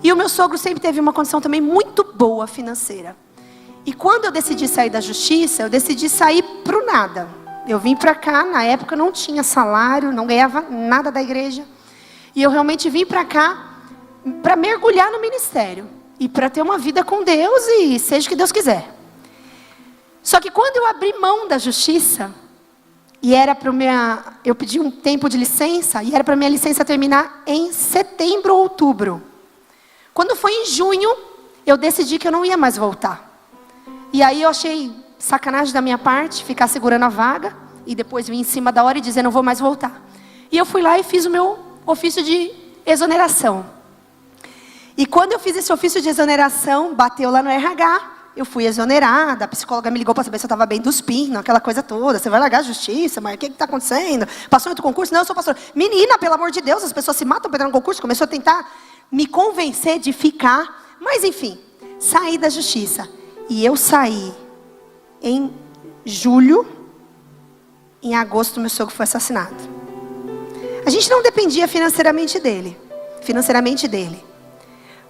E o meu sogro sempre teve uma condição também muito boa financeira. E quando eu decidi sair da Justiça, eu decidi sair pro nada. Eu vim para cá, na época não tinha salário, não ganhava nada da igreja. E eu realmente vim para cá para mergulhar no ministério. E para ter uma vida com Deus e seja o que Deus quiser. Só que quando eu abri mão da Justiça, e era para eu pedi um tempo de licença, e era para minha licença terminar em setembro ou outubro. Quando foi em junho, eu decidi que eu não ia mais voltar. E aí eu achei sacanagem da minha parte, ficar segurando a vaga, e depois vir em cima da hora e dizer não vou mais voltar. E eu fui lá e fiz o meu ofício de exoneração. E quando eu fiz esse ofício de exoneração, bateu lá no RH, eu fui exonerada, a psicóloga me ligou para saber se eu estava bem dos pinos, aquela coisa toda, você vai largar a justiça, mas o que está acontecendo? Passou em outro concurso? Não, eu sou pastora. Menina, pelo amor de Deus, as pessoas se matam para entrar no concurso, começou a tentar me convencer de ficar, mas enfim, saí da justiça. E eu saí em julho, em agosto meu sogro foi assassinado. A gente não dependia financeiramente dele,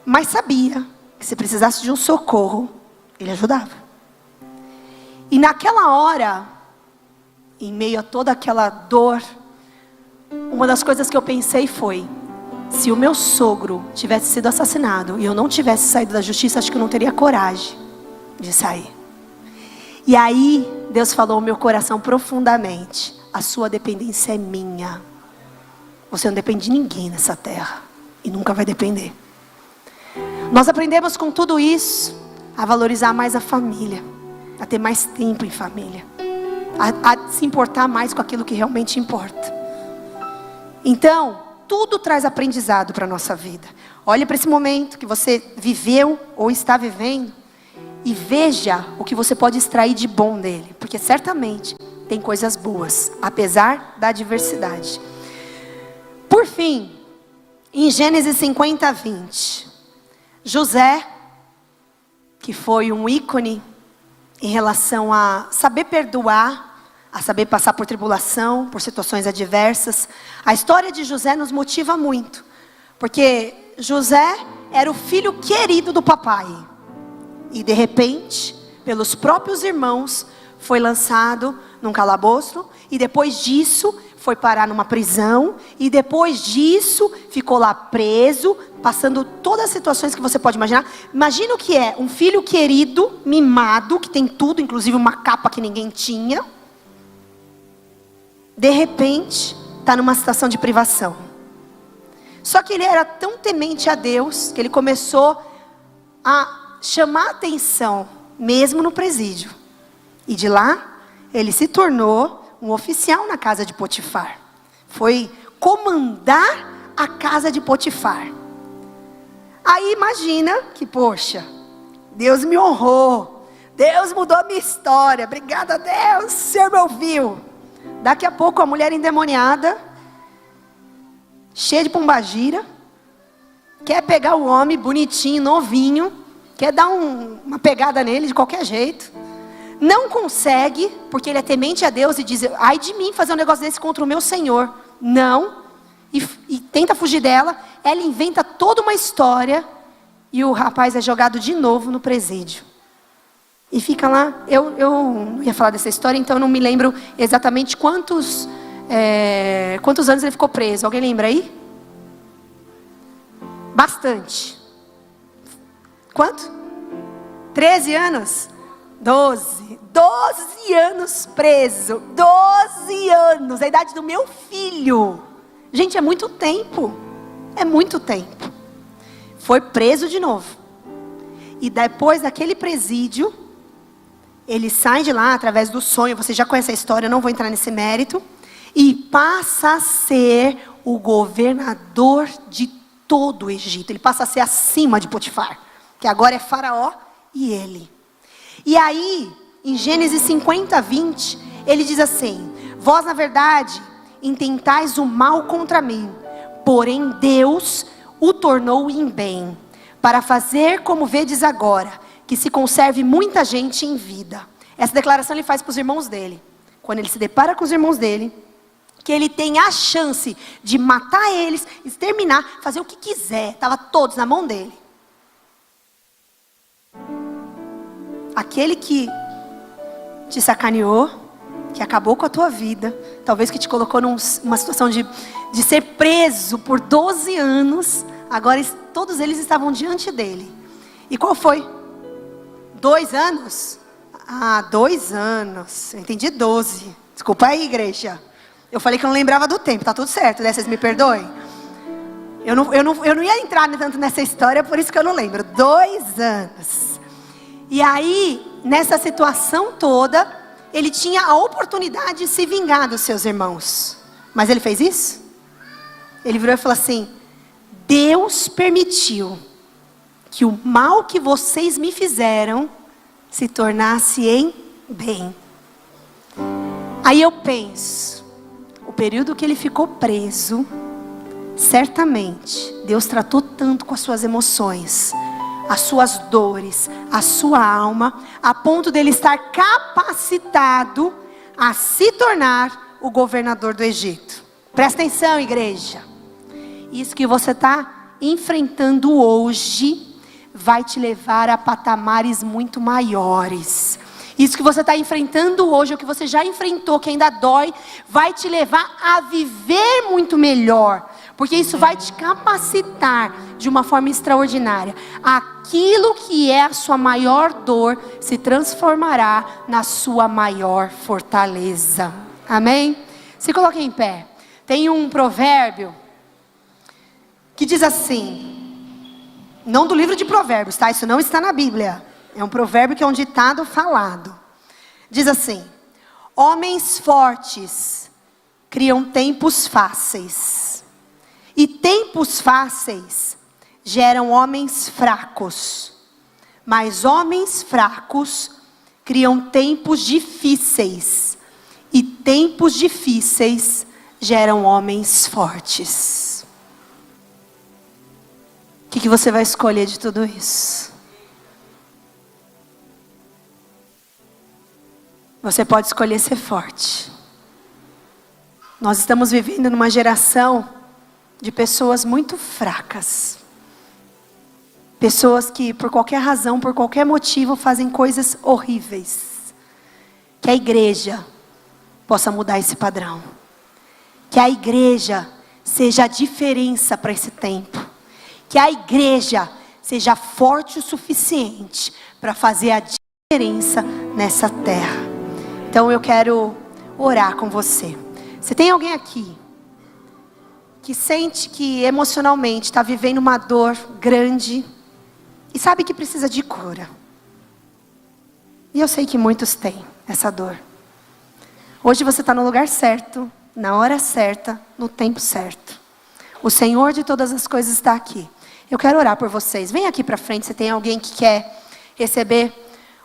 mas sabia que se precisasse de um socorro, ele ajudava. E naquela hora, em meio a toda aquela dor, uma das coisas que eu pensei foi: se o meu sogro tivesse sido assassinado e eu não tivesse saído da justiça, acho que eu não teria coragem de sair. E aí Deus falou ao meu coração profundamente: a sua dependência é minha. Você não depende de ninguém nessa terra e nunca vai depender. Nós aprendemos com tudo isso a valorizar mais a família, a ter mais tempo em família, a se importar mais com aquilo que realmente importa. Então, tudo traz aprendizado para a nossa vida. Olhe para esse momento que você viveu ou está vivendo e veja o que você pode extrair de bom dele, porque certamente tem coisas boas, apesar da adversidade. Por fim, em Gênesis 50, 20, José, que foi um ícone em relação a saber perdoar, a saber passar por tribulação, por situações adversas. A história de José nos motiva muito, porque José era o filho querido do papai. E de repente, pelos próprios irmãos, foi lançado num calabouço. E depois disso, foi parar numa prisão. E depois disso, ficou lá preso, passando todas as situações que você pode imaginar. Imagina o que é um filho querido, mimado, que tem tudo, inclusive uma capa que ninguém tinha. De repente, está numa situação de privação. Só que ele era tão temente a Deus, que ele começou a chamar atenção, mesmo no presídio. E de lá, ele se tornou um oficial na casa de Potifar. Foi comandar a casa de Potifar. Aí imagina que, poxa, Deus me honrou. Deus mudou a minha história. Obrigada a Deus, o Senhor me ouviu. Daqui a pouco a mulher endemoniada, cheia de pombagira, quer pegar o homem bonitinho, novinho, quer dar uma pegada nele de qualquer jeito. Não consegue, porque ele é temente a Deus e diz: ai de mim fazer um negócio desse contra o meu Senhor. Não. E tenta fugir dela. Ela inventa toda uma história. E o rapaz é jogado de novo no presídio. E fica lá. Eu não ia falar dessa história, então eu não me lembro exatamente quantos anos ele ficou preso. Alguém lembra aí? Bastante. Quanto? 13 anos? 12 anos preso. 12 anos, a idade do meu filho. Gente, é muito tempo. É muito tempo. Foi preso de novo. E depois daquele presídio, ele sai de lá através do sonho. Você já conhece a história, eu não vou entrar nesse mérito. E passa a ser o governador de todo o Egito. Ele passa a ser acima de Potifar, que agora é Faraó e ele. E aí, em Gênesis 50, 20, ele diz assim: vós na verdade intentais o mal contra mim, porém Deus o tornou em bem, para fazer como vedes agora, que se conserve muita gente em vida. Essa declaração ele faz para os irmãos dele. Quando ele se depara com os irmãos dele, que ele tem a chance de matar eles, exterminar, fazer o que quiser. Estava todos na mão dele. Aquele que te sacaneou, que acabou com a tua vida, talvez que te colocou numa situação de ser preso por 12 anos, agora todos eles estavam diante dele. E qual foi? 2 anos? 2 anos. Eu entendi 12. Desculpa aí, igreja. Eu falei que eu não lembrava do tempo, tá tudo certo, né? Vocês me perdoem? Eu não ia entrar tanto nessa história, por isso que eu não lembro. 2 anos. E aí, nessa situação toda, ele tinha a oportunidade de se vingar dos seus irmãos. Mas ele fez isso? Ele virou e falou assim: Deus permitiu que o mal que vocês me fizeram se tornasse em bem. Aí eu penso, o período que ele ficou preso, certamente Deus tratou tanto com as suas emoções, as suas dores, a sua alma, a ponto dele estar capacitado a se tornar o governador do Egito. Presta atenção, igreja. Isso que você está enfrentando hoje vai te levar a patamares muito maiores. Isso que você está enfrentando hoje, ou que você já enfrentou, que ainda dói, vai te levar a viver muito melhor. Porque isso vai te capacitar de uma forma extraordinária. Aquilo que é a sua maior dor se transformará na sua maior fortaleza. Amém? Se coloque em pé. Tem um provérbio que diz assim, não do livro de provérbios, tá? Isso não está na Bíblia. É um provérbio que é um ditado falado. Diz assim: homens fortes criam tempos fáceis, e tempos fáceis geram homens fracos. Mas homens fracos criam tempos difíceis, e tempos difíceis geram homens fortes. O que você vai escolher de tudo isso? Você pode escolher ser forte. Nós estamos vivendo numa geração de pessoas muito fracas. Pessoas que por qualquer razão, por qualquer motivo, fazem coisas horríveis. Que a igreja possa mudar esse padrão. Que a igreja seja a diferença para esse tempo. Que a igreja seja forte o suficiente para fazer a diferença nessa terra. Então eu quero orar com você. Você tem alguém aqui que sente que emocionalmente está vivendo uma dor grande e sabe que precisa de cura? E eu sei que muitos têm essa dor. Hoje você está no lugar certo, na hora certa, no tempo certo. O Senhor de todas as coisas está aqui. Eu quero orar por vocês. Vem aqui para frente, se tem alguém que quer receber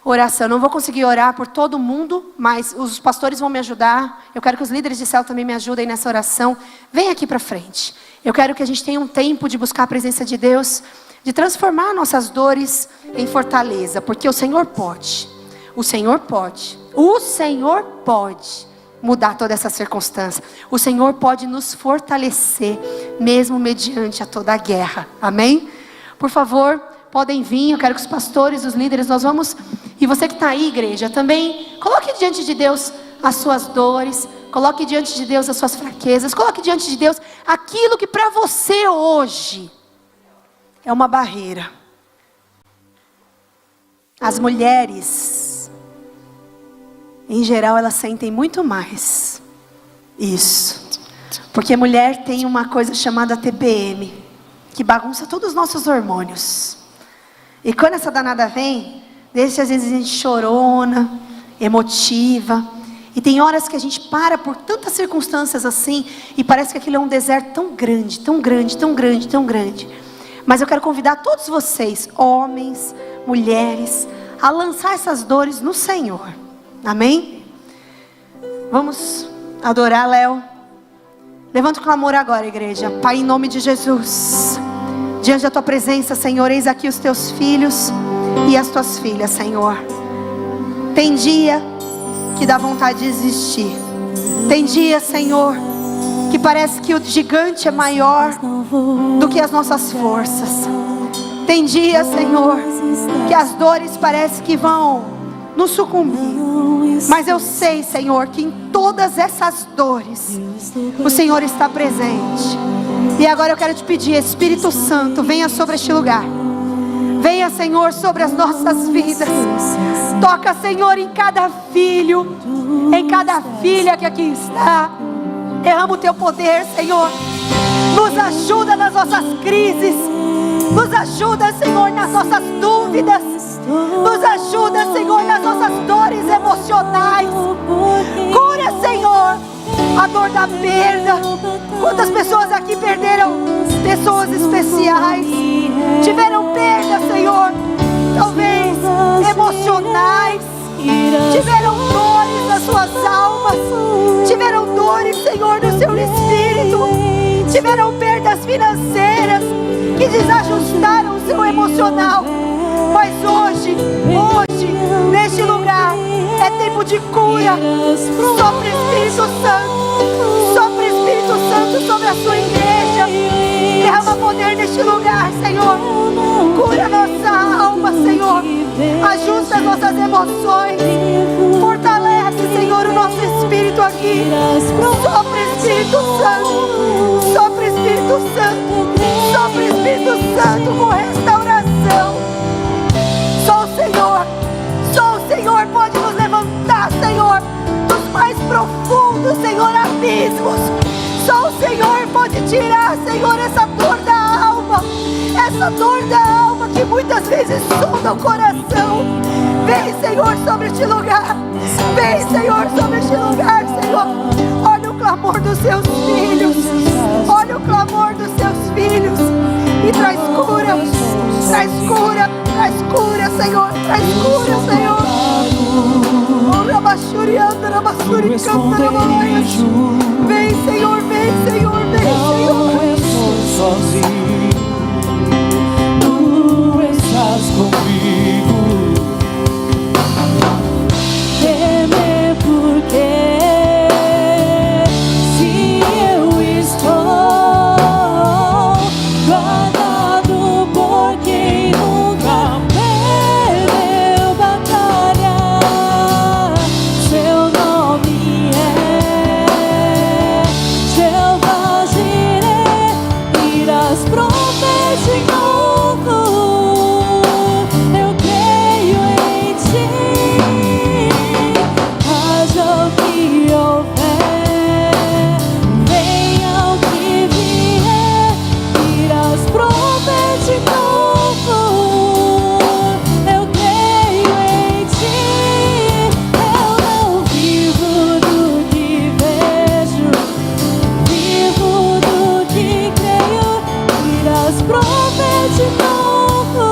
oração. Eu não vou conseguir orar por todo mundo, mas os pastores vão me ajudar. Eu quero que os líderes de célula também me ajudem nessa oração. Vem aqui para frente. Eu quero que a gente tenha um tempo de buscar a presença de Deus, de transformar nossas dores em fortaleza, porque o Senhor pode. O Senhor pode. O Senhor pode mudar toda essa circunstância. O Senhor pode nos fortalecer, mesmo mediante a toda a guerra. Amém? Por favor, podem vir. Eu quero que os pastores, os líderes, nós vamos... E você que está aí, igreja, também coloque diante de Deus as suas dores. Coloque diante de Deus as suas fraquezas. Coloque diante de Deus aquilo que para você hoje é uma barreira. As mulheres em geral elas sentem muito mais. Isso. Porque mulher tem uma coisa chamada TPM, que bagunça todos os nossos hormônios. E quando essa danada vem, desde às vezes a gente chorona, emotiva. E tem horas que a gente para por tantas circunstâncias assim, e parece que aquilo é um deserto tão grande, tão grande, tão grande, tão grande. Mas eu quero convidar todos vocês, homens, mulheres, a lançar essas dores no Senhor. Amém? Vamos adorar, Léo. Levanta o clamor agora, igreja. Pai, em nome de Jesus, diante da tua presença, Senhor, eis aqui os teus filhos e as tuas filhas, Senhor. Tem dia que dá vontade de desistir. Tem dia, Senhor, que parece que o gigante é maior do que as nossas forças. Tem dia, Senhor, que as dores parecem que vão nos sucumbir. Mas eu sei, Senhor, que em todas essas dores o Senhor está presente. E agora eu quero te pedir, Espírito Santo, venha sobre este lugar. Venha, Senhor, sobre as nossas vidas. Toca, Senhor, em cada filho, em cada filha que aqui está. Derrama o teu poder, Senhor. Nos ajuda nas nossas crises. Nos ajuda, Senhor, nas nossas dúvidas. Nos ajuda, Senhor, nas nossas dores emocionais. Cura, Senhor, a dor da perda. Quantas pessoas aqui perderam pessoas especiais? Tiveram perda, Senhor, talvez emocionais. Tiveram dores nas suas almas. Tiveram dores, Senhor, no seu espírito. Tiveram perdas financeiras que desajustaram o seu emocional. Mas hoje, neste lugar, é tempo de cura. Sopra Espírito Santo. Sopra Espírito Santo sobre a sua igreja. Derrama poder neste lugar, Senhor. Cura nossa alma, Senhor. Ajusta as nossas emoções. Fortalece, Senhor, o nosso espírito aqui. Sopra Espírito Santo. Sopra Espírito Santo. Sopra Espírito Santo com restauração. Só o Senhor pode nos levantar, Senhor, dos mais profundos, Senhor, abismos. Só o Senhor pode tirar, Senhor, essa dor da alma. Essa dor da alma que muitas vezes sonda o coração. Vem, Senhor, sobre este lugar. Vem, Senhor, sobre este lugar, Senhor. Olha o clamor dos seus filhos. Olha o clamor dos seus filhos. E traz cura. Traz cura. Traz cura, Senhor. Traz cura, Senhor. Vem, Senhor. Vem, Senhor. Vem, Senhor. Não estou sozinho. Tu estás comigo. Temer porque se eu estou guardado por quem nunca perdeu batalha. Seu nome é Jeová Jireh, irás prover de novo. Eu creio em ti. Haja o que houver, venha o que vier, irás prover de novo. Eu creio em ti. Eu não vivo do que vejo, vivo do que creio, irás prover de novo.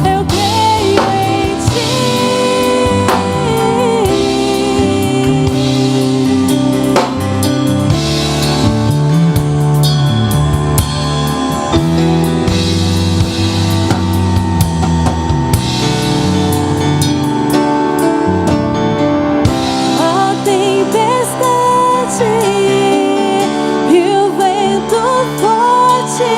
Eu creio em ti. A tempestade e o vento forte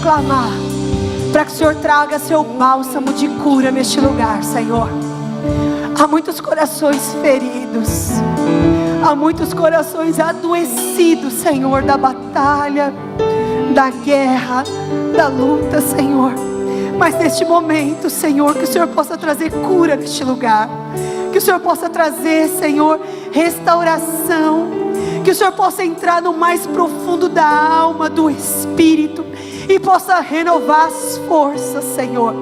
clamar para que o Senhor traga seu bálsamo de cura neste lugar, Senhor. Há muitos corações feridos, há muitos corações adoecidos, Senhor, da batalha, da guerra, da luta, Senhor. Mas neste momento, Senhor, que o Senhor possa trazer cura neste lugar, que o Senhor possa trazer, Senhor, restauração, que o Senhor possa entrar no mais profundo da alma, do espírito, e possa renovar as forças, Senhor.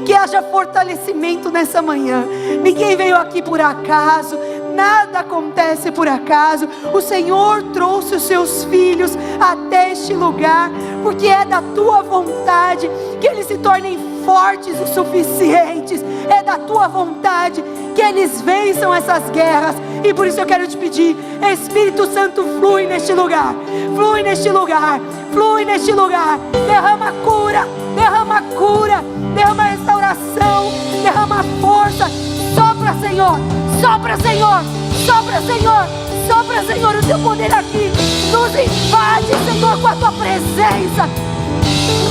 Que haja fortalecimento nessa manhã. Ninguém veio aqui por acaso, nada acontece por acaso. O Senhor trouxe os seus filhos até este lugar, porque é da tua vontade que eles se tornem fortes o suficientes. É da tua vontade que eles vençam essas guerras. E por isso eu quero te pedir, Espírito Santo, flui neste lugar, flui neste lugar, flui neste lugar. Derrama cura, derrama cura, derrama restauração, derrama força. Sopra, Senhor, sopra, Senhor, sopra, Senhor, sopra, Senhor, o teu poder aqui. Nos invade, Senhor, com a tua presença.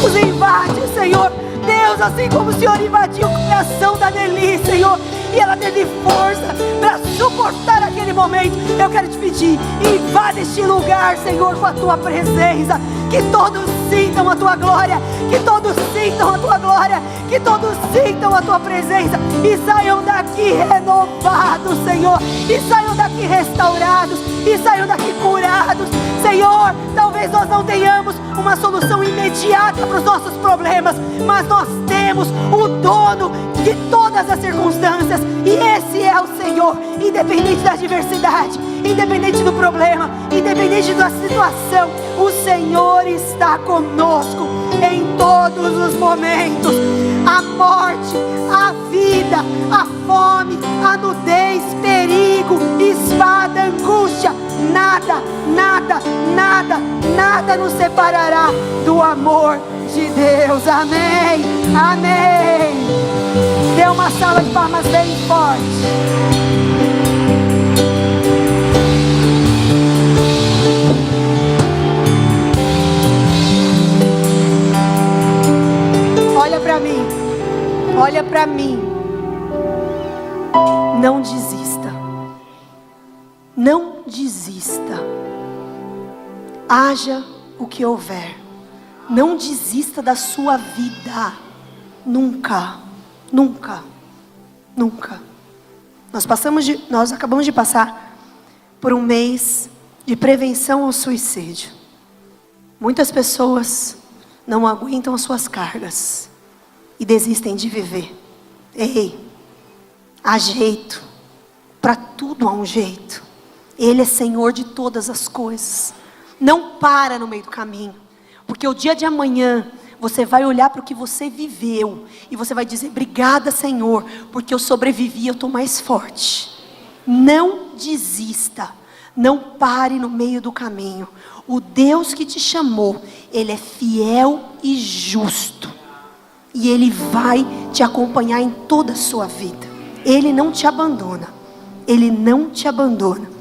Nos invade, Senhor. Deus, assim como o Senhor invadiu o coração da Nelly, Senhor, e ela teve força para suportar aquele momento. Eu quero te pedir, invade este lugar, Senhor, com a tua presença. Que todos sintam a tua glória, que todos sintam a tua glória, que todos sintam a tua presença e saiam daqui renovados, Senhor, e saiam daqui restaurados, e saiam daqui curados. Senhor, talvez nós não tenhamos uma solução imediata para os nossos problemas, mas nós temos o dono de todas as circunstâncias, e esse é o Senhor. Independente da adversidade, independente do problema, independente da situação, o Senhor está conosco em todos os momentos. A morte, a vida, a fome, a nudez, perigo, espada, angústia, nada, nada, nada, nada nos separará do amor de Deus. Amém, amém. Dê uma salva de palmas bem forte. Olha para mim, olha para mim. Não desista, não desista. Haja o que houver, não desista da sua vida. Nunca, nunca, nunca. Nós acabamos de passar por um mês de prevenção ao suicídio. Muitas pessoas não aguentam as suas cargas e desistem de viver. Ei, há jeito, para tudo há um jeito. Ele é Senhor de todas as coisas. Não para no meio do caminho, porque o dia de amanhã você vai olhar para o que você viveu e você vai dizer: obrigada, Senhor, porque eu sobrevivi, eu estou mais forte. Não desista, não pare no meio do caminho. O Deus que te chamou, Ele é fiel e justo, e Ele vai te acompanhar em toda a sua vida. Ele não te abandona, Ele não te abandona.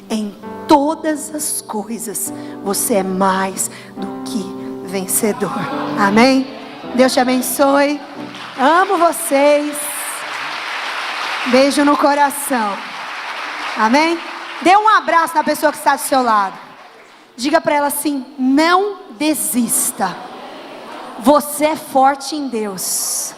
Em todas as coisas você é mais do que vencedor. Amém? Deus te abençoe. Amo vocês. Beijo no coração. Amém? Dê um abraço na pessoa que está do seu lado. Diga para ela assim: não desista. Você é forte em Deus.